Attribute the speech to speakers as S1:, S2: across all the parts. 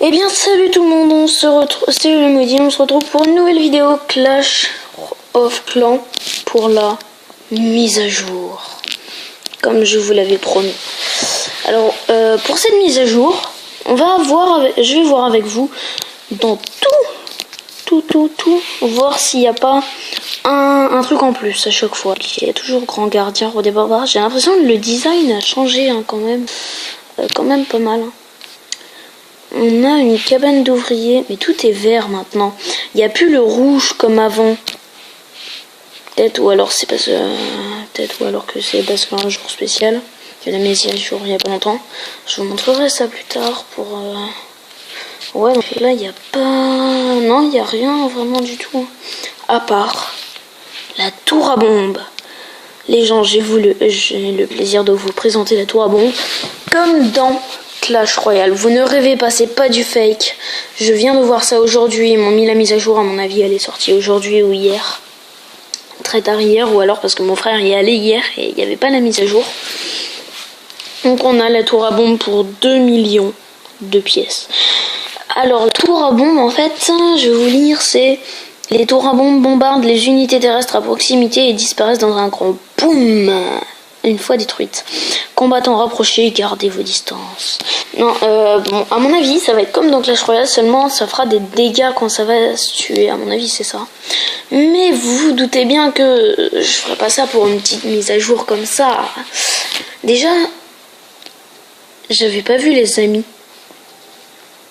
S1: Eh bien salut tout le monde, on se retrouve, c'est le midi, on se retrouve pour une nouvelle vidéo Clash of Clans pour la mise à jour, comme je vous l'avais promis. Alors pour cette mise à jour, je vais voir avec vous dans tout, voir s'il n'y a pas un truc en plus à chaque fois. Il y a toujours grand gardien au départ. J'ai l'impression que le design a changé quand même pas mal. On a une cabane d'ouvriers, mais tout est vert maintenant. Il n'y a plus le rouge comme avant. Peut-être ou alors c'est parce que c'est parce qu'un jour spécial. Il y a la mise à jour il n'y a pas longtemps. Je vous montrerai ça plus tard pour. Ouais, donc là il n'y a pas. Non, il n'y a rien vraiment du tout. À part la tour à bombe. Les gens, j'ai le plaisir de vous présenter la tour à bombe comme dans Clash Royale. Vous ne rêvez pas, c'est pas du fake. Je viens de voir ça aujourd'hui. Ils m'ont mis la mise à jour. À mon avis, elle est sortie aujourd'hui ou hier. Très tard hier, ou alors parce que mon frère y est allé hier et il n'y avait pas la mise à jour. Donc on a la tour à bombe pour 2 millions de pièces. Alors la tour à bombe, en fait, je vais vous lire, c'est: les tours à bombe bombardent les unités terrestres à proximité et disparaissent dans un grand boum une fois détruites. Combattants rapprochés, gardez vos distances. Non, bon, à mon avis, ça va être comme dans Clash Royale, seulement ça fera des dégâts quand ça va se tuer. À mon avis, c'est ça. Mais vous vous doutez bien que je ferai pas ça pour une petite mise à jour comme ça. Déjà, j'avais pas vu les amis.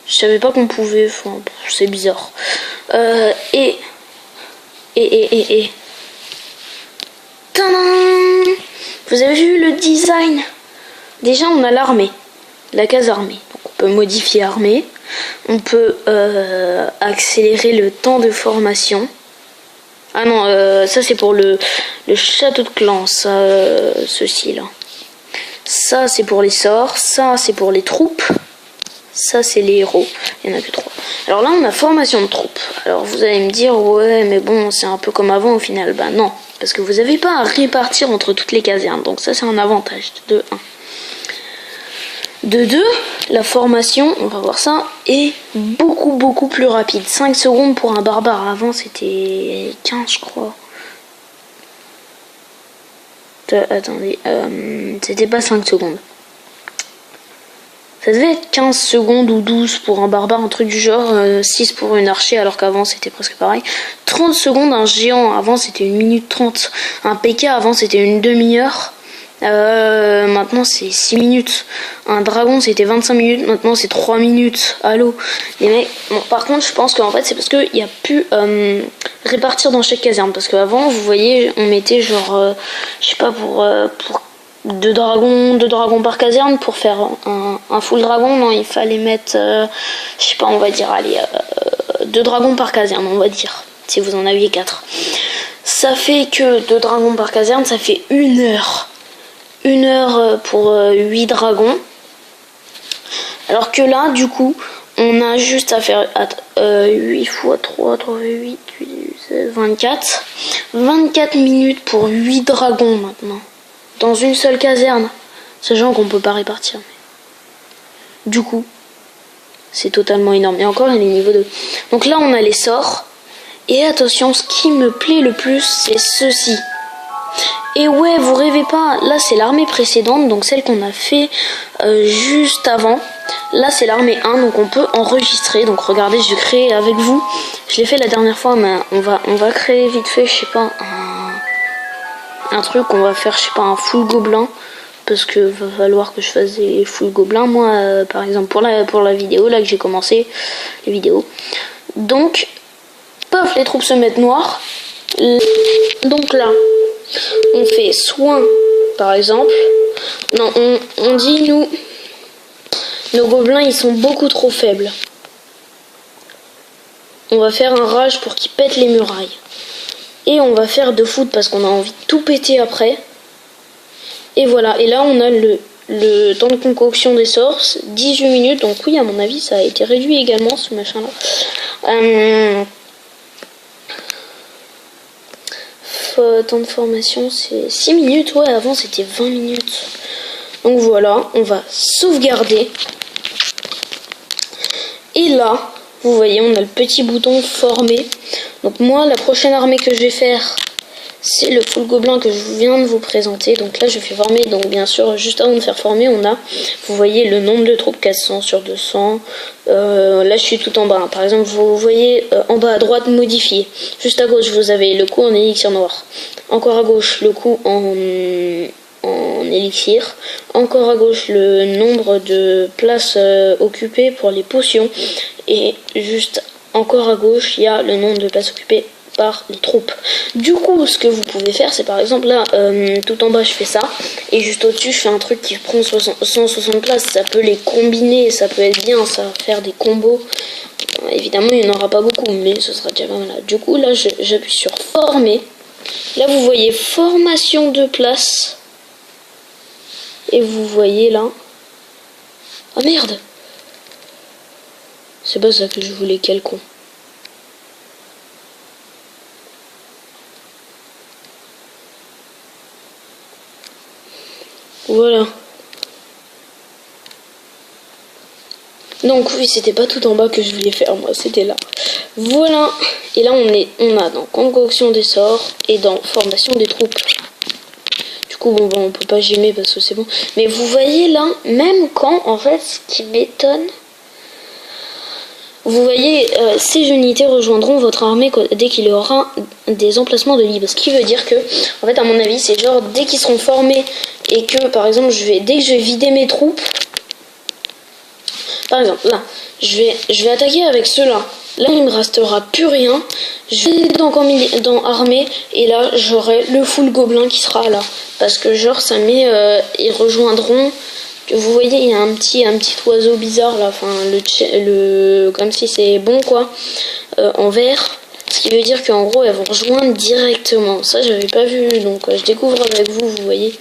S1: Je savais pas qu'on pouvait. Enfin, c'est bizarre. Et. Tadam! Vous avez vu le design? Déjà, on a l'armée, la case armée. Donc, on peut modifier armée. On peut accélérer le temps de formation. Ah non, ça c'est pour le château de clan, ça, ceci là. Ça c'est pour les sorts, ça c'est pour les troupes. Ça c'est les héros, il n'y en a que 3. Alors là on a formation de troupes. Alors vous allez me dire, ouais mais bon c'est un peu comme avant au final. Bah non, parce que vous n'avez pas à répartir entre toutes les casernes. Donc ça c'est un avantage de 1. De 2, la formation, on va voir ça, est beaucoup plus rapide. 5 secondes pour un barbare. Avant c'était 15 je crois. Attendez, c'était pas 5 secondes. Ça devait être 15 secondes ou 12 pour un barbare, un truc du genre, 6 pour une archer alors qu'avant c'était presque pareil. 30 secondes un géant, avant c'était 1 minute 30. Un PK avant c'était une demi-heure. Maintenant c'est 6 minutes. Un dragon c'était 25 minutes, maintenant c'est 3 minutes. Allô les mecs. Bon, par contre je pense qu'en fait c'est parce qu'il n'y a plus répartir dans chaque caserne. Parce qu'avant vous voyez on mettait genre je sais pas pour 2 dragons par caserne pour faire un full dragon. Non, il fallait mettre je sais pas, on va dire allez 2 dragons par caserne, on va dire, si vous en aviez 4. Ça fait que 2 dragons par caserne, ça fait 1 heure. 1 heure pour 8 dragons. Alors que là, du coup, on a juste à faire 8 x 3, 3 x 8, 16, 24. 24 minutes pour 8 dragons maintenant. Dans une seule caserne. Sachant qu'on peut pas répartir. Du coup, c'est totalement énorme. Et encore, il est niveau 2. Donc là, on a les sorts. Et attention, ce qui me plaît le plus, c'est ceci. Et ouais, vous rêvez pas, là c'est l'armée précédente, donc celle qu'on a fait juste avant. Là c'est l'armée 1, donc on peut enregistrer. Donc regardez, je crée avec vous. Je l'ai fait la dernière fois, mais on va créer vite fait, je sais pas, un truc. On va faire, je sais pas, un full gobelin. Parce que va falloir que je fasse des full gobelins. Moi, par exemple, pour la vidéo, là que j'ai commencé les vidéos. Donc, paf, les troupes se mettent noires. Donc là, on fait soin, par exemple. Non, on dit, nous, nos gobelins, ils sont beaucoup trop faibles. On va faire un rage pour qu'ils pètent les murailles. Et on va faire de foot parce qu'on a envie de tout péter après. Et voilà, et là, on a le temps de concoction des sorts, 18 minutes. Donc oui, à mon avis, ça a été réduit également, ce machin-là. Temps de formation c'est 6 minutes, ouais avant c'était 20 minutes. Donc voilà, on va sauvegarder Et là, vous voyez, on a le petit bouton former. Donc moi, la prochaine armée que je vais faire, c'est le full gobelin que je viens de vous présenter. Donc là, je fais former. Donc bien sûr, juste avant de faire former, on a, vous voyez, le nombre de troupes 400 sur 200. Là, je suis tout en bas. Par exemple, vous voyez en bas à droite, modifier. Juste à gauche, vous avez le coup en élixir noir. Encore à gauche, le coup en élixir. Encore à gauche, le nombre de places occupées pour les potions. Et juste encore à gauche, il y a le nombre de places occupées par les troupes. Du coup, ce que vous pouvez faire, c'est par exemple là, tout en bas, je fais ça, et juste au-dessus, je fais un truc qui prend 160 places. Ça peut les combiner, ça peut être bien, ça va faire des combos. Évidemment, il n'y en aura pas beaucoup, mais ce sera déjà pas mal. Du coup, là, j'appuie sur former. Là, vous voyez formation de place. Et vous voyez là. Ah merde! C'est pas ça que je voulais, quel con. Voilà. Donc oui, c'était pas tout en bas que je voulais faire, moi, c'était là. Voilà. Et là, on a dans concoction des sorts et dans formation des troupes. Du coup, bon, on peut pas gêner parce que c'est bon. Mais vous voyez là, même quand, en fait, ce qui m'étonne... Vous voyez, ces unités rejoindront votre armée dès qu'il y aura des emplacements de libre. Ce qui veut dire que, en fait, à mon avis, c'est genre dès qu'ils seront formés et que, par exemple, dès que je vais vider mes troupes, par exemple, là, je vais attaquer avec ceux-là. Là, il me restera plus rien. Je vais dans armée et là, j'aurai le full gobelin qui sera là. Parce que genre, ça met, ils rejoindront. Vous voyez, il y a un petit oiseau bizarre là, enfin comme si c'est bon quoi, en vert. Ce qui veut dire qu'en gros, elles vont rejoindre directement. Ça, j'avais pas vu, donc je découvre avec vous, vous voyez.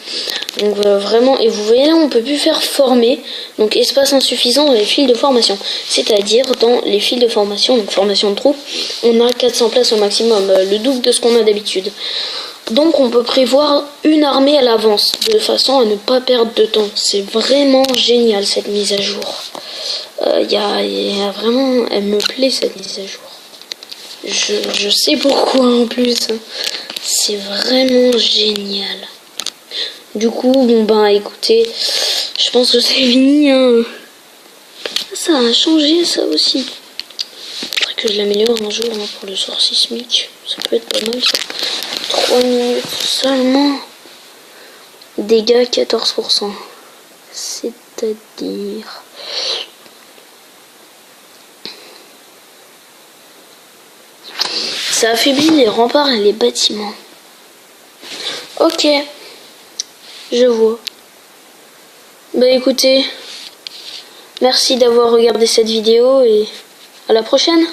S1: Donc vraiment, et vous voyez là, on peut plus faire former, donc espace insuffisant dans les files de formation. C'est-à-dire dans les files de formation, donc formation de troupes, on a 400 places au maximum, le double de ce qu'on a d'habitude. Donc on peut prévoir une armée à l'avance, de façon à ne pas perdre de temps. C'est vraiment génial cette mise à jour. Y a vraiment, elle me plaît cette mise à jour. Je sais pourquoi en plus. C'est vraiment génial. Du coup, bon ben écoutez, je pense que c'est fini. Hein. Ça a changé ça aussi. Faudrait que je l'améliore un jour hein, pour le sort sismique. Ça peut être pas mal ça. 3 minutes seulement. Dégâts 14%. C'est-à-dire... Ça affaiblit les remparts et les bâtiments. Ok. Je vois. Bah écoutez, merci d'avoir regardé cette vidéo et à la prochaine.